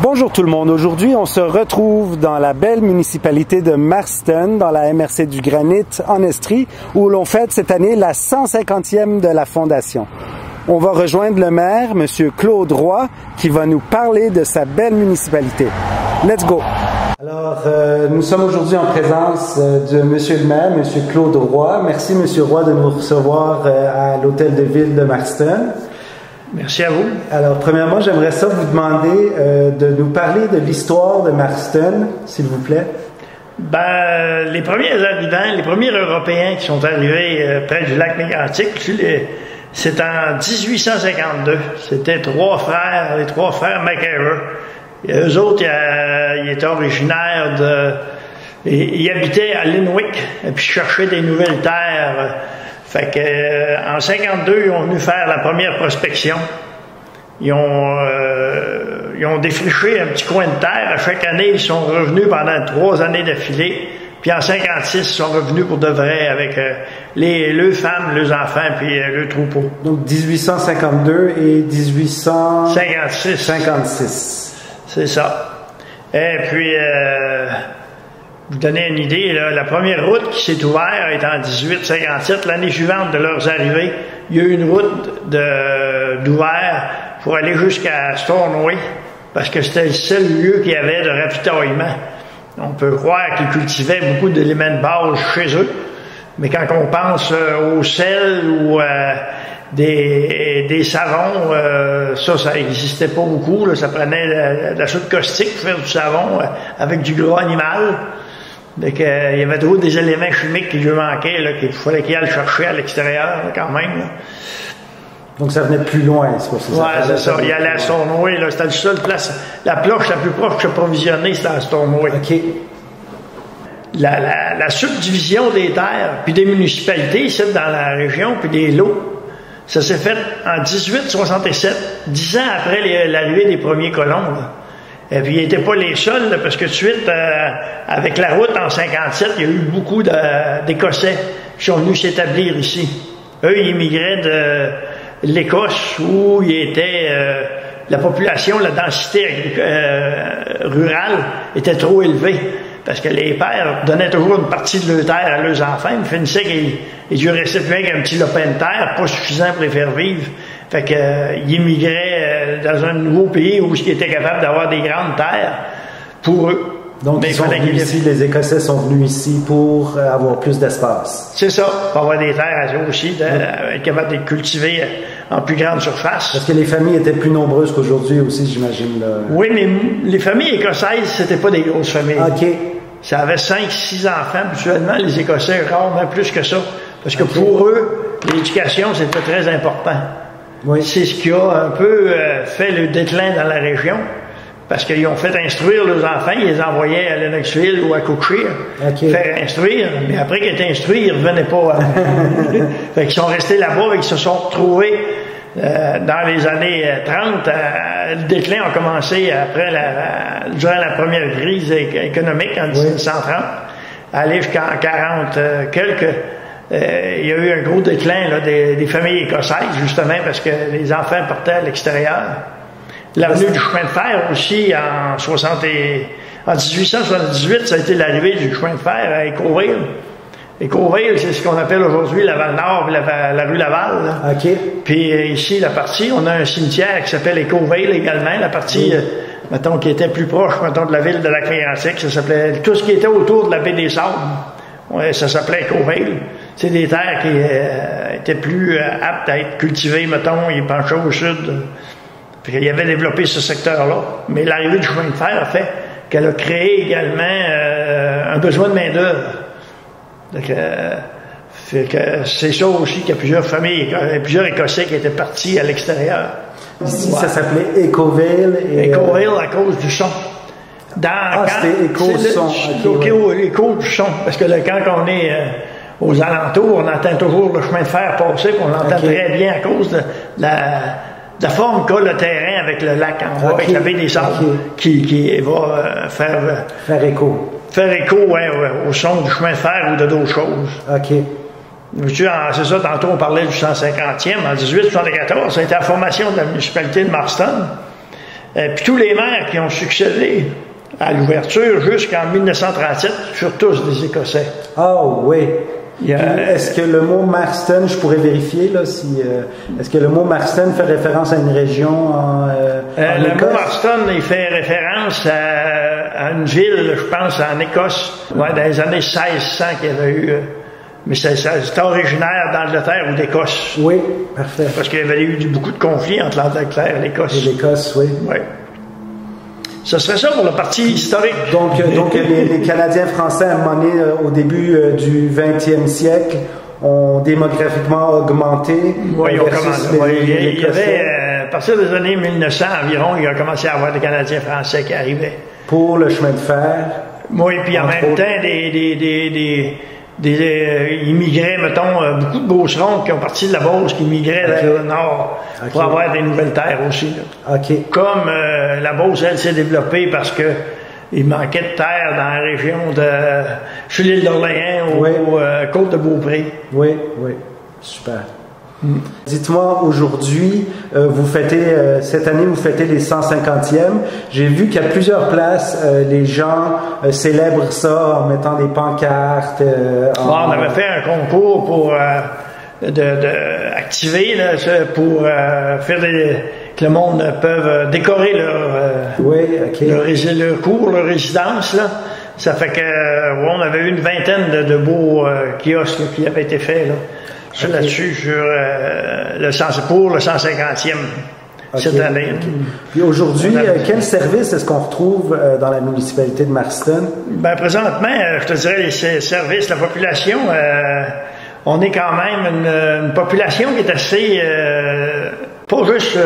Bonjour tout le monde. Aujourd'hui, on se retrouve dans la belle municipalité de Marston, dans la MRC du Granit en Estrie, où l'on fête cette année la 150e de la Fondation. On va rejoindre le maire, M. Claude Roy, qui va nous parler de sa belle municipalité. Let's go! Alors, nous sommes aujourd'hui en présence de M. le maire, M. Claude Roy. Merci, M. Roy, de nous recevoir à l'hôtel de ville de Marston. Merci à vous. Alors, premièrement, j'aimerais ça vous demander de nous parler de l'histoire de Marston, s'il vous plaît. Ben, les premiers arrivants, les premiers Européens qui sont arrivés près du lac Mégantic, c'est en 1852. C'était trois frères, les trois frères McEver. Et eux autres, ils étaient originaires ils habitaient à Linwick, et puis cherchaient des nouvelles terres. Fait que, en 52, ils ont venu faire la première prospection. Ils ont défriché un petit coin de terre. À chaque année, ils sont revenus pendant 3 années d'affilée. Puis en 56, ils sont revenus pour de vrai avec leurs femmes, leurs enfants, puis le troupeau. Donc 1852 et 1856. C'est ça. Et puis, vous donner une idée, là, la première route qui s'est ouverte est en 1857. L'année suivante de leurs arrivées, il y a eu une route d'ouvert pour aller jusqu'à Stornoway, parce que c'était le seul lieu qu'il y avait de ravitaillement. On peut croire qu'ils cultivaient beaucoup d'éléments de base chez eux, mais quand on pense au sel ou des savons, ça n'existait pas beaucoup. Là, ça prenait de la soude caustique pour faire du savon avec du gras animal. Donc, il y avait trop des éléments chimiques qui lui manquaient, qu'il fallait qu'il aille chercher à l'extérieur, là, quand même. Là. Donc, ça venait de plus loin, c'est pour ça. Oui, c'est ça. Il allait à Stornoway, là. C'était la seule place. La cloche la plus proche que provisionner, c'était à Stornoway. OK. La subdivision des terres, puis des municipalités, ici, dans la région, puis des lots, ça s'est fait en 1867, 10 ans après l'arrivée des premiers colons, là. Et puis, ils n'étaient pas les seuls, là, parce que tout de suite, avec la route en 57, il y a eu beaucoup d'Écossais qui sont venus s'établir ici. Eux, ils immigraient de l'Écosse, où il était la population, la densité rurale était trop élevée, parce que les pères donnaient toujours une partie de leur terre à leurs enfants. Ils finissaient qu'ils lui restaient plus qu'un petit lopin de terre, pas suffisant pour les faire vivre. Fait qu'ils immigraient dans un nouveau pays où ils étaient capables d'avoir des grandes terres pour eux. Donc, ils sont venus ici, les Écossais sont venus ici pour avoir plus d'espace. C'est ça, pour avoir des terres aussi, être capable de cultiver en plus grande surface. Parce que les familles étaient plus nombreuses qu'aujourd'hui aussi, j'imagine. Oui, mais les familles écossaises, c'était pas des grosses familles. OK. Ça avait 5-6 enfants, habituellement, les Écossais, rarement plus que ça. Parce que pour eux, l'éducation, c'était très important. Oui. C'est ce qui a un peu fait le déclin dans la région, parce qu'ils ont fait instruire leurs enfants, ils les envoyaient à Lennoxville ou à Cookshire, faire instruire, mais après qu'ils étaient instruits, ils ne revenaient pas. Fait qu'ils sont restés là-bas et ils se sont retrouvés dans les années 30. Le déclin a commencé durant la première crise économique en 1930, aller jusqu'en 40 quelques. Il y a eu un gros déclin là, des familles écossaises, justement, parce que les enfants partaient à l'extérieur. L'avenue du chemin de fer aussi, en 1878, ça a été l'arrivée du chemin de fer à Écoville. Écoville, c'est ce qu'on appelle aujourd'hui la Val-Nord, la rue Laval. Là. OK. Puis ici, la partie, on a un cimetière qui s'appelle Écoville également, la partie, mettons, qui était plus proche, mettons, de la ville de Lac-Mégantic. Ça s'appelait, tout ce qui était autour de la baie des Sables. Ouais, ça s'appelait Écoville. C'est des terres qui étaient plus aptes à être cultivées, mettons, ils penchaient au sud. Puis il avait développé ce secteur-là. Mais l'arrivée du chemin de fer a fait qu'elle a créé également un besoin de main-d'œuvre. Donc, c'est ça aussi qu'il y a plusieurs familles, plusieurs Écossais qui étaient partis à l'extérieur. Ici, ça s'appelait Écoville. Écoville à cause du son. C'était écho-son. L'écho du son. Parce que quand on est aux alentours, on entend toujours le chemin de fer passer, puis on l'entend très bien à cause de la forme qu'a le terrain avec le lac en bas, avec la baie des Sables, qui va faire écho. Faire écho au son du chemin de fer ou de d'autres choses. OK. C'est ça, tantôt on parlait du 150e. En 1874, ça a été la formation de la municipalité de Marston. Puis tous les maires qui ont succédé à l'ouverture jusqu'en 1937 furent tous des Écossais. Ah oui. Est-ce que le mot Marston, je pourrais vérifier là si est-ce que le mot Marston fait référence à une région en le Écosse? mot Marston, il fait référence à une ville, je pense, en Écosse, dans les années 1600 qu'il y avait eu. Mais c'est originaire d'Angleterre ou d'Écosse. Oui, parfait. Parce qu'il y avait eu beaucoup de conflits entre l'Angleterre et l'Écosse. Et l'Écosse, oui. Oui. Ce serait ça pour la partie historique. Donc les Canadiens français, à un moment donné, au début du 20e siècle, ont démographiquement augmenté. Oui, ils ont commencé. Il y avait, à partir des années 1900 environ, il a commencé à avoir des Canadiens français qui arrivaient. Pour le chemin de fer. Oui, puis en même temps, des immigrés, mettons, beaucoup de Beaucerons qui ont parti de la Beauce, qui immigraient vers le nord pour avoir des nouvelles terres aussi. Là. Comme la Beauce, elle, s'est développée parce que il manquait de terre dans la région de sur l'île d'Orléans ou côte de Beaupré. Oui, super. Dites-moi, aujourd'hui, vous fêtez, cette année, vous fêtez les 150e. J'ai vu qu'à plusieurs places, les gens célèbrent ça en mettant des pancartes. On avait fait un concours pour activer, là, pour faire que le monde peut décorer leur cours, leur résidence. Là. Ça fait que on avait eu une vingtaine de beaux kiosques là, qui avaient été faits. Là. Là-dessus, pour le 150e cette année. Puis aujourd'hui, quel service est-ce qu'on retrouve dans la municipalité de Marston? Ben, présentement, je te dirais, les services, la population, on est quand même une population qui est assez... pas juste,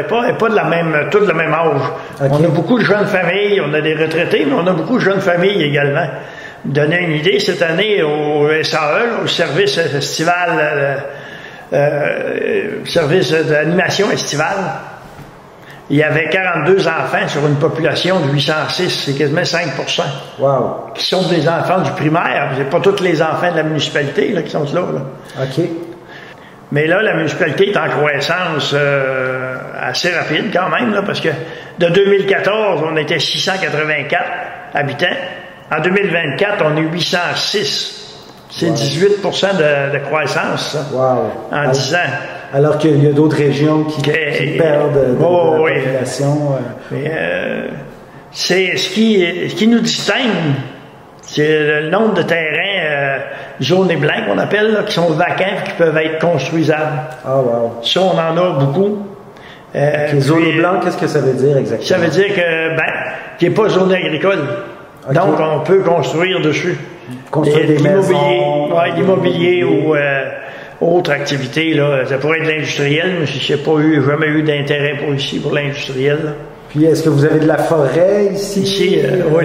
pas de la même, tout de la même âge. On a beaucoup de jeunes familles, on a des retraités, mais on a beaucoup de jeunes familles également. Donner une idée, cette année, au SAE, au service estival, service d'animation estivale, il y avait 42 enfants sur une population de 806, c'est quasiment 5%. Wow. Qui sont des enfants du primaire, c'est pas tous les enfants de la municipalité là, qui sont là. OK. Mais là, la municipalité est en croissance assez rapide quand même, là, parce que de 2014, on était 684 habitants. En 2024, on est 806. C'est 18% de croissance, ça, en 10 ans. Alors qu'il y a d'autres régions qui perdent de la population. C'est ce qui nous distingue, c'est le nombre de terrains jaunes et blancs qu'on appelle, là, qui sont vacants et qui peuvent être construisables. Ça, on en a beaucoup. Zone et blanc, qu'est-ce que ça veut dire exactement? Ça veut dire que, qu'il n'y ait pas de zone agricole. Donc, on peut construire dessus. Construire des maisons. L'immobilier ou autre activité. Là. Ça pourrait être l'industriel, mais je n'ai jamais eu d'intérêt pour l'industriel. Puis, est-ce que vous avez de la forêt ici? Ici, oui.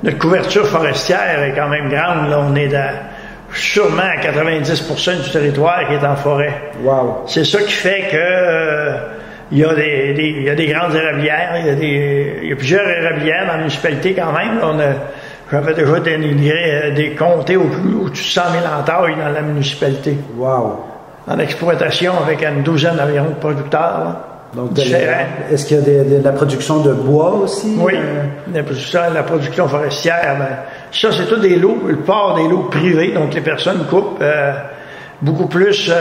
Notre couverture forestière est quand même grande. Là. On est sûrement à 90% du territoire qui est en forêt. Wow. C'est ça qui fait que... il y a des grandes érablières, il y a plusieurs érablières dans la municipalité quand même. J'avais déjà dénigré des comtés au-dessus de 100 000 en taille dans la municipalité. Wow. En exploitation avec une douzaine environ de producteurs. Là, donc, est-ce qu'il y a de la production de bois aussi? Oui, la production forestière. Ça, c'est tout des lots, le port des lots privés, donc les personnes coupent beaucoup plus...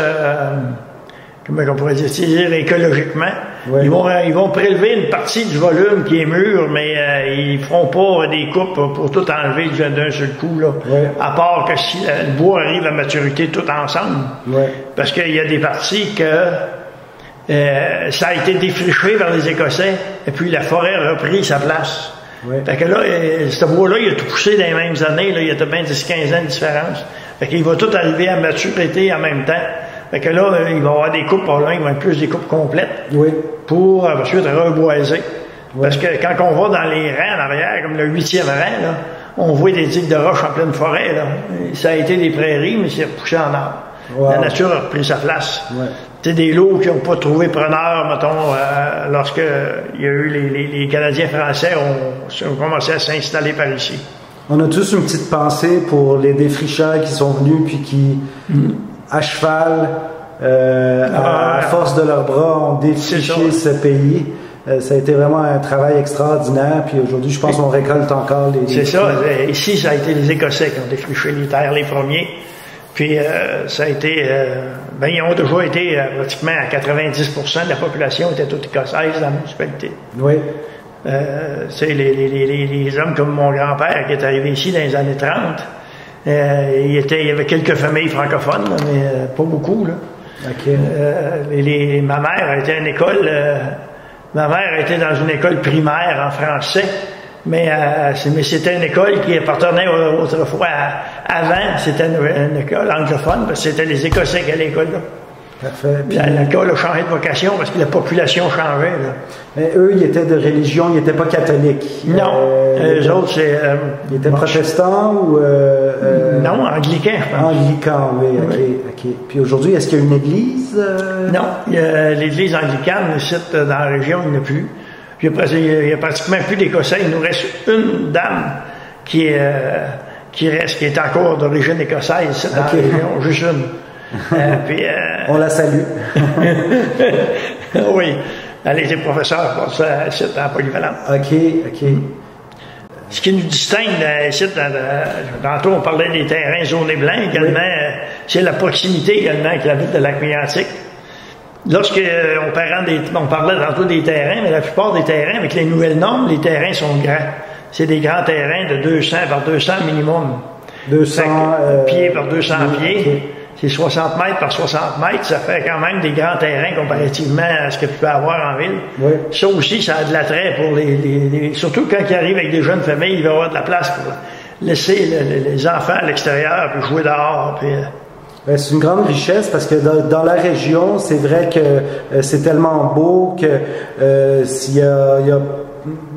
comment on pourrait dire écologiquement. Oui. Ils vont prélever une partie du volume qui est mûr, mais ils feront pas des coupes pour tout enlever d'un seul coup, là. Oui. À part que si le bois arrive à maturité tout ensemble. Oui. Parce qu'il y a des parties que ça a été défriché vers les Écossais, et puis la forêt a repris sa place. Oui. Fait que là, ce bois-là, il a tout poussé dans les mêmes années, là, il y a bien 10-15 ans de différence. Fait qu'il va tout arriver à maturité en même temps. Fait que là, il va y avoir des coupes, probablement, il va y avoir plus des coupes complètes. Oui. Pour ensuite reboiser. Oui. Parce que quand on va dans les rangs en arrière, comme le 8e rang, là, on voit des digues de roches en pleine forêt. Là. Ça a été des prairies, mais c'est repoussé en arbre. Wow. La nature a repris sa place. Ouais. C'est des lots qui n'ont pas trouvé preneur, mettons, lorsque il y a eu les Canadiens français ont commencé à s'installer par ici. On a tous une petite pensée pour les défricheurs qui sont venus puis qui, à cheval, à force de leurs bras, ont défriché ce pays. Ça a été vraiment un travail extraordinaire. Puis aujourd'hui, je pense qu'on récolte encore les... C'est ça. Ici, ça a été les Écossais qui ont défriché les terres les premiers. Puis ça a été... ils ont déjà été pratiquement à 90% de la population était toute écossaise dans la municipalité. Oui. Les hommes comme mon grand-père qui est arrivé ici dans les années 30, il y avait quelques familles francophones, là, mais pas beaucoup. Là. Okay. Ma mère a été à une école... ma mère a été dans une école primaire en français, mais c'était une école qui appartenait autrefois avant, c'était une école anglophone, parce que c'était les Écossais qui allaient à l'école là. Parfait. L'école a changé de vocation parce que la population changeait. Là. Mais eux, ils étaient de religion, ils n'étaient pas catholiques. Non, eux autres, c'est... ils étaient protestants ou... non, anglicans, je pense. Anglicans, oui, OK. Puis aujourd'hui, est-ce qu'il y a une église? Non, l'église anglicane, ici, dans la région, il n'y en a plus. Il n'y a pratiquement plus d'Écossais. Il nous reste une dame qui est encore d'origine écossaise dans la région, juste une. On la salue. Oui, elle était professeure pour ça, ici, en polyvalente. OK. Ce qui nous distingue ici, tantôt on parlait des terrains zonés blancs également, c'est la proximité également avec la ville de Lac-Mégantic. Lorsque on parlait tantôt des terrains, mais la plupart des terrains, avec les nouvelles normes, les terrains sont grands. C'est des grands terrains de 200 par 200 minimum. 200 pieds par 200 pieds. Okay. C'est 60 mètres par 60 mètres. Ça fait quand même des grands terrains comparativement à ce que tu peux avoir en ville. Oui. Ça aussi, ça a de l'attrait pour surtout quand ils arrivent avec des jeunes familles, il va y avoir de la place pour laisser les enfants à l'extérieur puis jouer dehors. Puis, c'est une grande richesse parce que dans la région, c'est vrai que c'est tellement beau que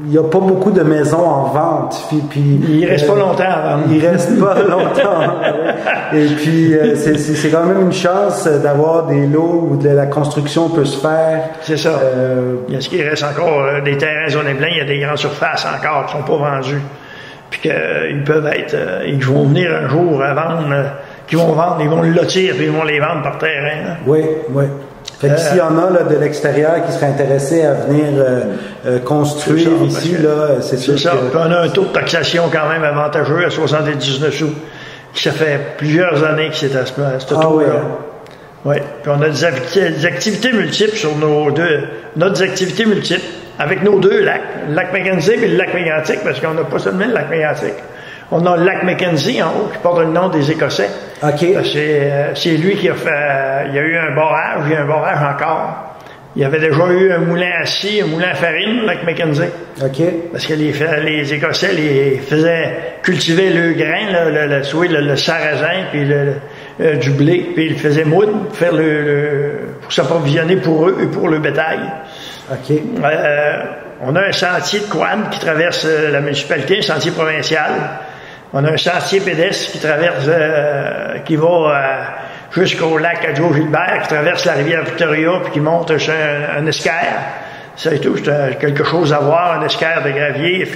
il y a pas beaucoup de maisons en vente. Puis il reste pas longtemps à vendre. Il reste pas longtemps. Et puis c'est quand même une chance d'avoir des lots où la construction peut se faire. C'est ça. Il y a ce qui reste encore des terrains zonés blancs, il y a des grandes surfaces encore qui sont pas vendues. Puis qu'ils peuvent être, ils vont venir un jour à vendre, qu'ils vont vendre, ils vont le lotir puis ils vont les vendre par terrain. Là. Oui. Fait que s'il y en a là, de l'extérieur qui seraient intéressés à venir construire ici, là, c'est sûr ça. Puis on a un taux de taxation quand même avantageux à 79 sous. Ça fait plusieurs années que c'est à ce taux-là. Oui. Puis on a des activités multiples sur notre activités multiples avec nos deux lacs, le lac Mackenzie et le lac Mégantic, parce qu'on n'a pas seulement le lac Mégantic. On a le lac Mackenzie en haut qui porte le nom des Écossais. OK. C'est lui qui a fait... Il y a eu un barrage, il y a un barrage encore. Il y avait déjà eu un moulin à scie, un moulin à farine, le lac Mackenzie. OK. Parce que les Écossais les faisaient cultiver le grain, le sarrasin, puis du blé, puis ils le faisaient moudre pour s'approvisionner pour eux et pour le bétail. OK. On a un sentier de quad qui traverse la municipalité, un sentier provincial. On a un sentier pédestre qui traverse, qui va jusqu'au lac Adjo-Gilbert, qui traverse la rivière Victoria, puis qui monte sur un escaire. C'est tout, c'est quelque chose à voir, un escaire de gravier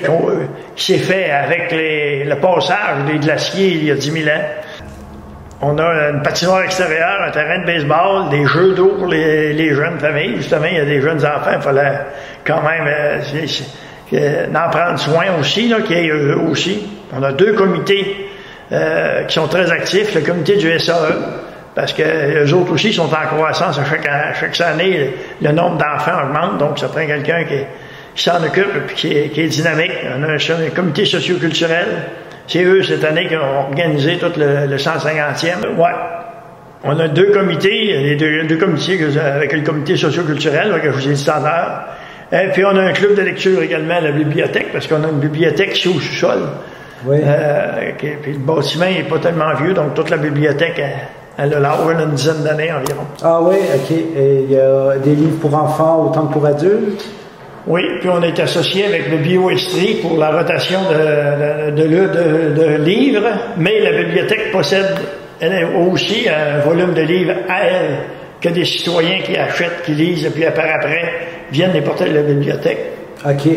qui s'est fait avec le passage des glaciers il y a 10 000 ans. On a une patinoire extérieure, un terrain de baseball, des jeux d'eau pour les jeunes familles. Justement, il y a des jeunes enfants, il fallait quand même en prendre soin aussi, là, qu'il y ait eux aussi. On a 2 comités qui sont très actifs. Le comité du SAE, parce que eux autres aussi sont en croissance à chaque année. Le nombre d'enfants augmente, donc ça prend quelqu'un qui s'en occupe et qui est dynamique. On a un comité socio-culturel. C'est eux, cette année, qui ont organisé tout le 150e. Ouais. On a 2 comités, les deux comités avec le comité socio-culturel, que je vous ai dit tout à l'heure. Et puis, on a un club de lecture également à la bibliothèque, parce qu'on a une bibliothèque ici au sous-sol. Oui. Puis le bâtiment n'est pas tellement vieux, donc toute la bibliothèque, elle a l'âge d'une dizaine d'années environ. Ah oui, OK. Et il y a des livres pour enfants autant que pour adultes? Oui, puis on est associé avec le Bio-Estrie pour la rotation de livres, mais la bibliothèque possède elle aussi un volume de livres à elle que des citoyens qui achètent, qui lisent, et puis après viennent les porter de la bibliothèque. OK.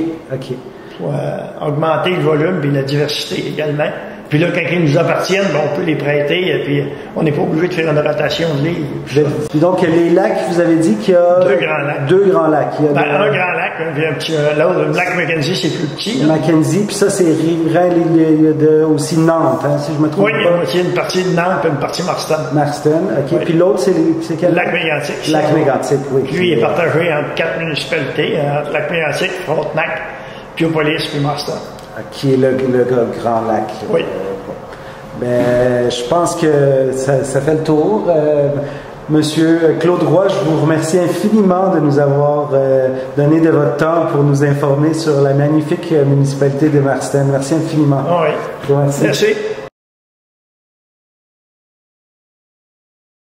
Pour augmenter le volume et la diversité également. Puis là, quand ils nous appartiennent, ben, on peut les prêter, et puis on n'est pas obligé de faire une rotation de livres. Donc, les lacs, vous avez dit qu'il y a... Deux grands lacs. Deux grands lacs. Il y a ben, un grand lac, puis un petit... L'autre, le lac Mackenzie, c'est plus petit. Là. Mackenzie, puis ça, c'est aussi Nantes, hein, si je me trompe pas. Oui, il y a une partie de Nantes, puis une partie Marston. Marston, OK. Oui. Puis l'autre, c'est quel? Lac Mégantic. Lac Mégantic, oui. Puis lui, il est partagé entre 4 municipalités, entre Lac Mégantic, Frontenac, Piopolis, puis Marston. Qui est le grand lac. Oui. Ben, je pense que ça fait le tour. Monsieur Claude Roy, je vous remercie infiniment de nous avoir donné de votre temps pour nous informer sur la magnifique municipalité de Marston. Merci infiniment. Oui. Je vous remercie. Merci.